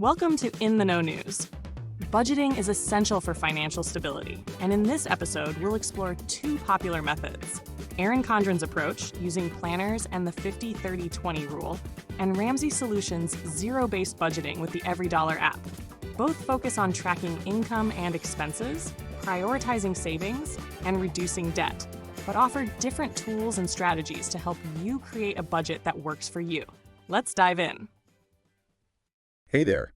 Welcome to In the Know News. Budgeting is essential for financial stability, and in this episode, we'll explore two popular methods: Erin Condren's approach, using planners and the 50-30-20 rule, and Ramsey Solutions' zero-based budgeting with the EveryDollar app. Both focus on tracking income and expenses, prioritizing savings, and reducing debt, but offer different tools and strategies to help you create a budget that works for you. Let's dive in. Hey there.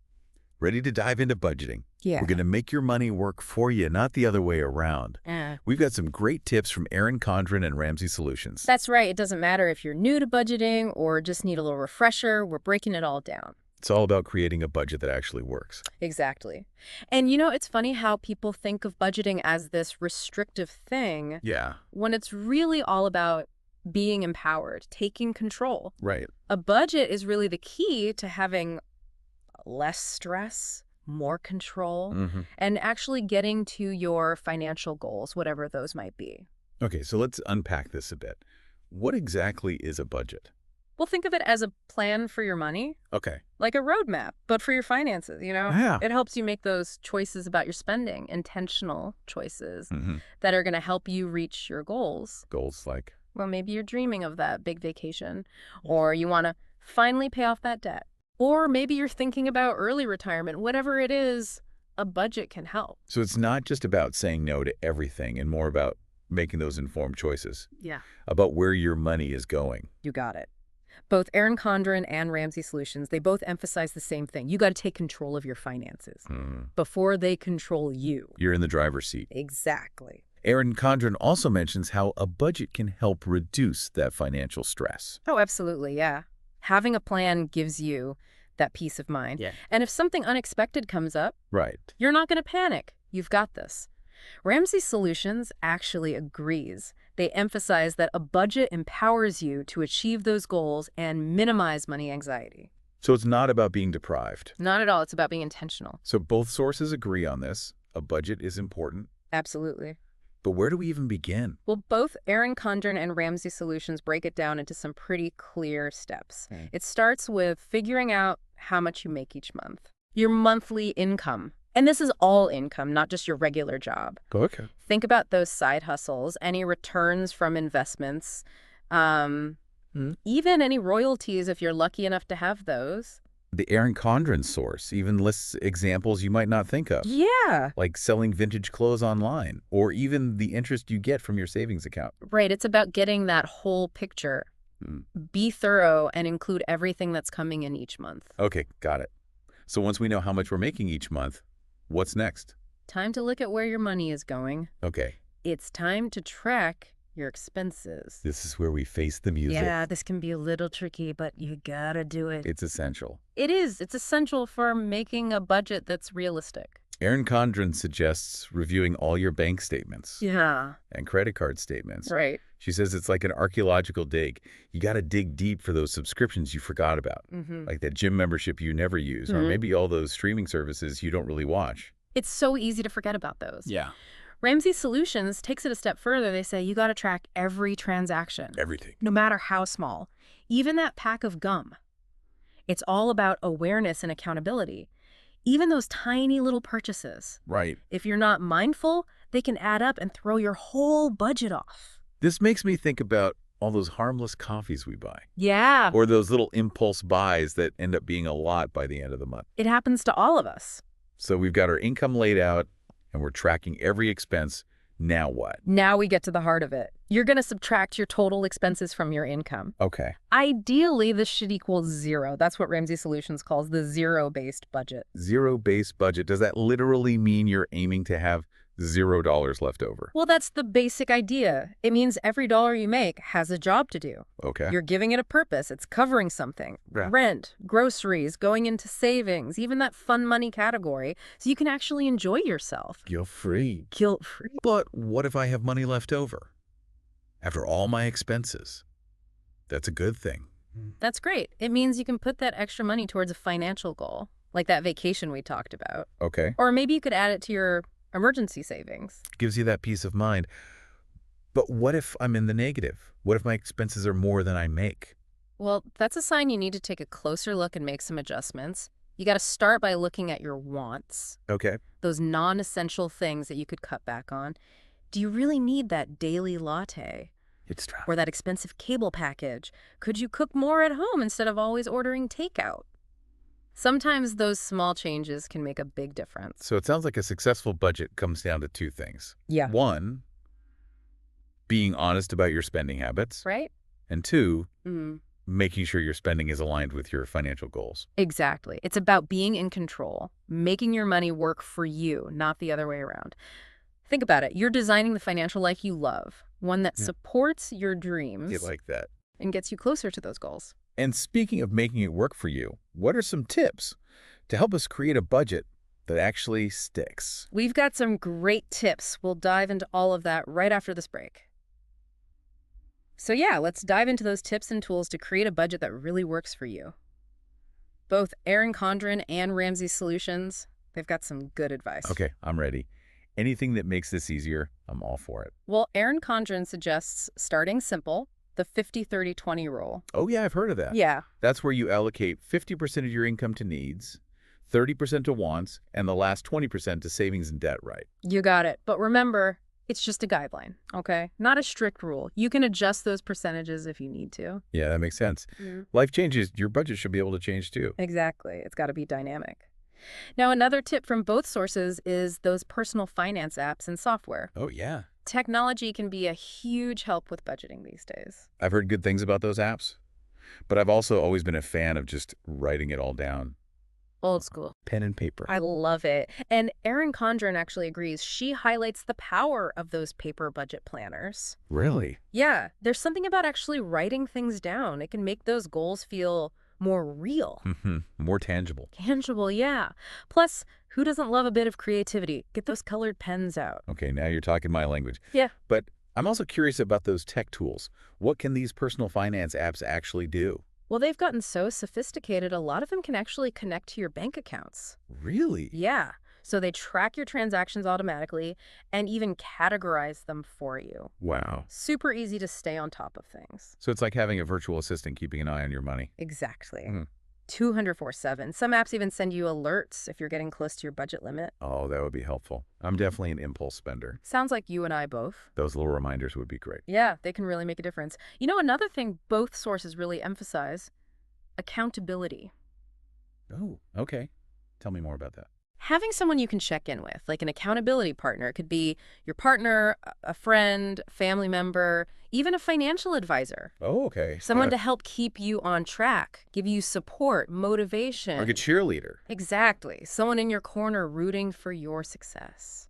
Ready to dive into budgeting? Yeah. We're going to make your money work for you, not the other way around. We've got some great tips from Erin Condren and Ramsey Solutions. That's right. It doesn't matter if you're new to budgeting or just need a little refresher. We're breaking it all down. It's all about creating a budget that actually works. Exactly. And it's funny how people think of budgeting as this restrictive thing. Yeah. When it's really all about being empowered, taking control. Right. A budget is really the key to having less stress, more control, and actually getting to your financial goals, whatever those might be. Okay, so let's unpack this a bit. What exactly is a budget? Well, think of it as a plan for your money. Okay. Like a roadmap, but for your finances, Yeah. It helps you make those choices about your spending, intentional choices that are going to help you reach your goals. Goals like? Well, maybe you're dreaming of that big vacation, or you want to finally pay off that debt. Or maybe you're thinking about early retirement. Whatever it is, a budget can help. So it's not just about saying no to everything and more about making those informed choices. Yeah. About where your money is going. You got it. Both Erin Condren and Ramsey Solutions, they both emphasize the same thing. You got to take control of your finances before they control you. You're in the driver's seat. Exactly. Erin Condren also mentions how a budget can help reduce that financial stress. Oh, absolutely, yeah. Having a plan gives you that peace of mind. Yeah. And if something unexpected comes up, Right. you're not going to panic. You've got this. Ramsey Solutions actually agrees. They emphasize that a budget empowers you to achieve those goals and minimize money anxiety. So it's not about being deprived. Not at all. It's about being intentional. So both sources agree on this. A budget is important. Absolutely. But where do we even begin? Well, both Erin Condren and Ramsey Solutions break it down into some pretty clear steps. It starts with figuring out how much you make each month, your monthly income. And this is all income, not just your regular job. Okay. Think about those side hustles, any returns from investments, even any royalties if you're lucky enough to have those. The Erin Condren source even lists examples you might not think of. Yeah. Like selling vintage clothes online, or even the interest you get from your savings account. Right. It's about getting that whole picture. Be thorough and include everything that's coming in each month. Okay, got it. So once we know how much we're making each month, what's next? Time to look at where your money is going. Okay. It's time to track your expenses. This is where we face the music. Yeah, this can be a little tricky, but you gotta do it. It's essential. It is. It's essential for making a budget that's realistic. Erin Condren suggests reviewing all your bank statements. Yeah. And credit card statements. Right. She says it's like an archaeological dig. You got to dig deep for those subscriptions you forgot about, like that gym membership you never use, or maybe all those streaming services you don't really watch. It's so easy to forget about those. Yeah. Ramsey Solutions takes it a step further. They say you got to track every transaction. Everything. No matter how small. Even that pack of gum. It's all about awareness and accountability. Even those tiny little purchases. Right. If you're not mindful, they can add up and throw your whole budget off. This makes me think about all those harmless coffees we buy. Yeah. Or those little impulse buys that end up being a lot by the end of the month. It happens to all of us. So we've got our income laid out, and we're tracking every expense. Now what? Now we get to the heart of it. You're going to subtract your total expenses from your income. Okay. Ideally, this should equal zero. That's what Ramsey Solutions calls the zero-based budget. Zero-based budget. Does that literally mean you're aiming to have $0 left over? Well, that's the basic idea. It means every dollar you make has a job to do. Okay. You're giving it a purpose. It's covering something. Yeah. Rent, groceries, going into savings, even that fun money category, so you can actually enjoy yourself. Guilt-free. Guilt-free. But what if I have money left over? After all my expenses. That's a good thing. That's great. It means you can put that extra money towards a financial goal, like that vacation we talked about. Okay. Or maybe you could add it to your emergency savings. Gives you that peace of mind. But what if I'm in the negative? What if my expenses are more than I make? Well, that's a sign you need to take a closer look and make some adjustments. You got to start by looking at your wants, Okay. those non-essential things that you could cut back on. Do you really need that daily latte? It's tough. Or that expensive cable package? Could you cook more at home instead of always ordering takeout? Sometimes those small changes can make a big difference. So it sounds like a successful budget comes down to two things. Yeah. One, being honest about your spending habits. Right? And two, Mm. making sure your spending is aligned with your financial goals. Exactly. It's about being in control, making your money work for you, not the other way around. Think about it. You're designing the financial life you love, one that supports your dreams You like that. and gets you closer to those goals. And speaking of making it work for you, what are some tips to help us create a budget that actually sticks? We've got some great tips. We'll dive into all of that right after this break. So yeah, let's dive into those tips and tools to create a budget that really works for you. Both Erin Condren and Ramsey Solutions, they've got some good advice. Okay, I'm ready. Anything that makes this easier, I'm all for it. Well, Erin Condren suggests starting simple, the 50-30-20 rule. Oh yeah, I've heard of that. Yeah. That's where you allocate 50% of your income to needs, 30% to wants, and the last 20% to savings and debt, right? You got it. But remember, it's just a guideline, okay? Not a strict rule. You can adjust those percentages if you need to. Yeah, that makes sense. Life changes, your budget should be able to change too. Exactly. It's got to be dynamic. Now, another tip from both sources is those personal finance apps and software. Oh yeah. Technology can be a huge help with budgeting these days. I've heard good things about those apps, but I've also always been a fan of just writing it all down. Old school. Pen and paper. I love it. And Erin Condren actually agrees. She highlights the power of those paper budget planners. Really? Yeah, there's something about actually writing things down. It can make those goals feel more real. More tangible. Tangible, yeah. Plus, who doesn't love a bit of creativity? Get those colored pens out. Okay, now you're talking my language. Yeah. But I'm also curious about those tech tools. What can these personal finance apps actually do? Well, they've gotten so sophisticated, a lot of them can actually connect to your bank accounts. Really? Yeah. So they track your transactions automatically and even categorize them for you. Wow. Super easy to stay on top of things. So it's like having a virtual assistant keeping an eye on your money. Exactly. 204/7. Some apps even send you alerts if you're getting close to your budget limit. Oh, that would be helpful. I'm definitely an impulse spender. Sounds like you and I both. Those little reminders would be great. Yeah, they can really make a difference. You know, another thing both sources really emphasize, accountability. Oh, okay. Tell me more about that. Having someone you can check in with, like an accountability partner, could be your partner, a friend, family member, even a financial advisor. Oh, okay. Someone to help keep you on track, give you support, motivation. Like a cheerleader. Exactly. Someone in your corner rooting for your success.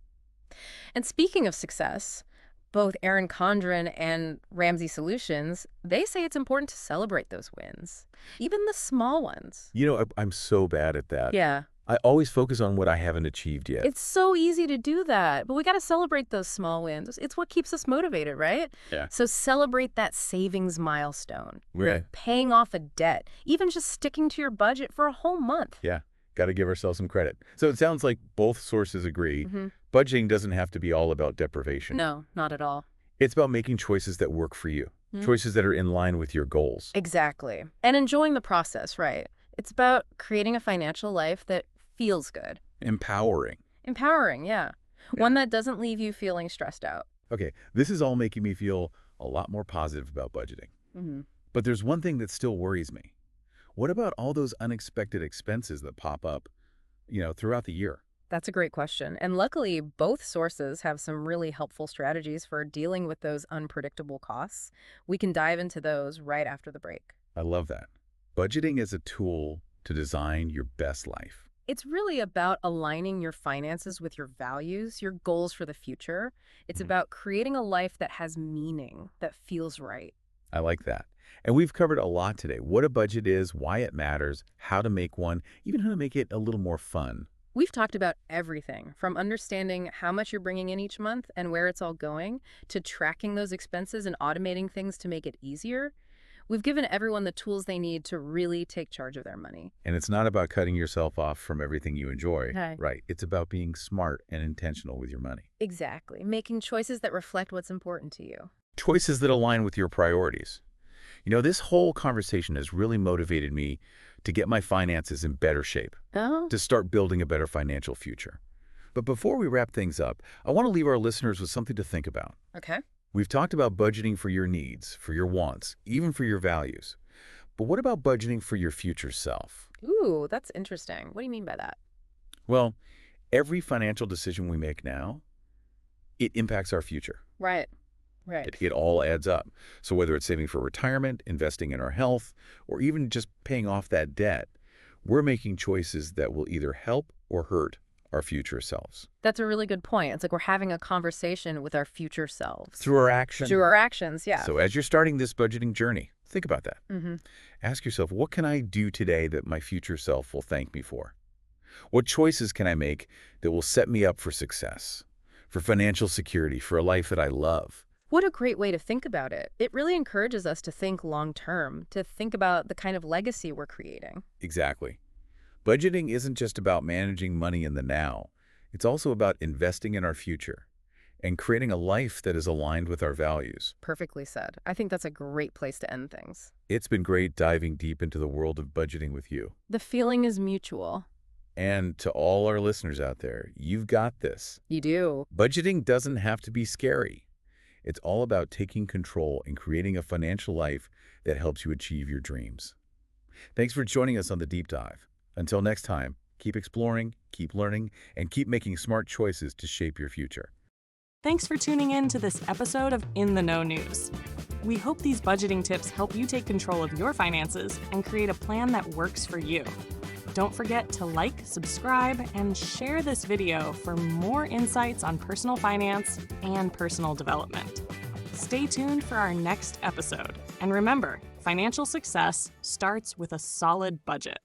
And speaking of success, both Erin Condren and Ramsey Solutions, they say it's important to celebrate those wins, even the small ones. You know, I'm so bad at that. Yeah. I always focus on what I haven't achieved yet. It's so easy to do that, but we got to celebrate those small wins. It's what keeps us motivated, right? Yeah. So celebrate that savings milestone, Right. paying off a debt, even just sticking to your budget for a whole month. Yeah. Got to give ourselves some credit. So it sounds like both sources agree. Budgeting doesn't have to be all about deprivation. No, not at all. It's about making choices that work for you. Choices that are in line with your goals. Exactly. And enjoying the process, right? It's about creating a financial life that feels good. Empowering. Empowering, yeah. One that doesn't leave you feeling stressed out. Okay, this is all making me feel a lot more positive about budgeting. But there's one thing that still worries me. What about all those unexpected expenses that pop up, throughout the year? That's a great question. And luckily, both sources have some really helpful strategies for dealing with those unpredictable costs. We can dive into those right after the break. I love that. Budgeting is a tool to design your best life. It's really about aligning your finances with your values, your goals for the future. It's about creating a life that has meaning, that feels right. I like that. And we've covered a lot today. What a budget is, why it matters, how to make one, even how to make it a little more fun. We've talked about everything from understanding how much you're bringing in each month and where it's all going, to tracking those expenses and automating things to make it easier. We've given everyone the tools they need to really take charge of their money. And it's not about cutting yourself off from everything you enjoy. Right. Right. It's about being smart and intentional with your money. Exactly. Making choices that reflect what's important to you. Choices that align with your priorities. This whole conversation has really motivated me to get my finances in better shape, Oh, to start building a better financial future. But before we wrap things up, I want to leave our listeners with something to think about. okay. We've talked about budgeting for your needs, for your wants, even for your values. But what about budgeting for your future self? Ooh, that's interesting. What do you mean by that? Well, every financial decision we make now, it impacts our future. Right. Right. It all adds up. So whether it's saving for retirement, investing in our health, or even just paying off that debt, we're making choices that will either help or hurt our future selves. That's a really good point. It's like we're having a conversation with our future selves. Through our actions. Through our actions, yeah. So as you're starting this budgeting journey, think about that. Mm-hmm. Ask yourself, what can I do today that my future self will thank me for? What choices can I make that will set me up for success, for financial security, for a life that I love? What a great way to think about it. It really encourages us to think long term, to think about the kind of legacy we're creating. Exactly. Budgeting isn't just about managing money in the now. It's also about investing in our future and creating a life that is aligned with our values. Perfectly said. I think that's a great place to end things. It's been great diving deep into the world of budgeting with you. The feeling is mutual. And to all our listeners out there, you've got this. You do. Budgeting doesn't have to be scary. It's all about taking control and creating a financial life that helps you achieve your dreams. Thanks for joining us on The Deep Dive. Until next time, keep exploring, keep learning, and keep making smart choices to shape your future. Thanks for tuning in to this episode of In the Know News. We hope these budgeting tips help you take control of your finances and create a plan that works for you. Don't forget to like, subscribe, and share this video for more insights on personal finance and personal development. Stay tuned for our next episode. And remember, financial success starts with a solid budget.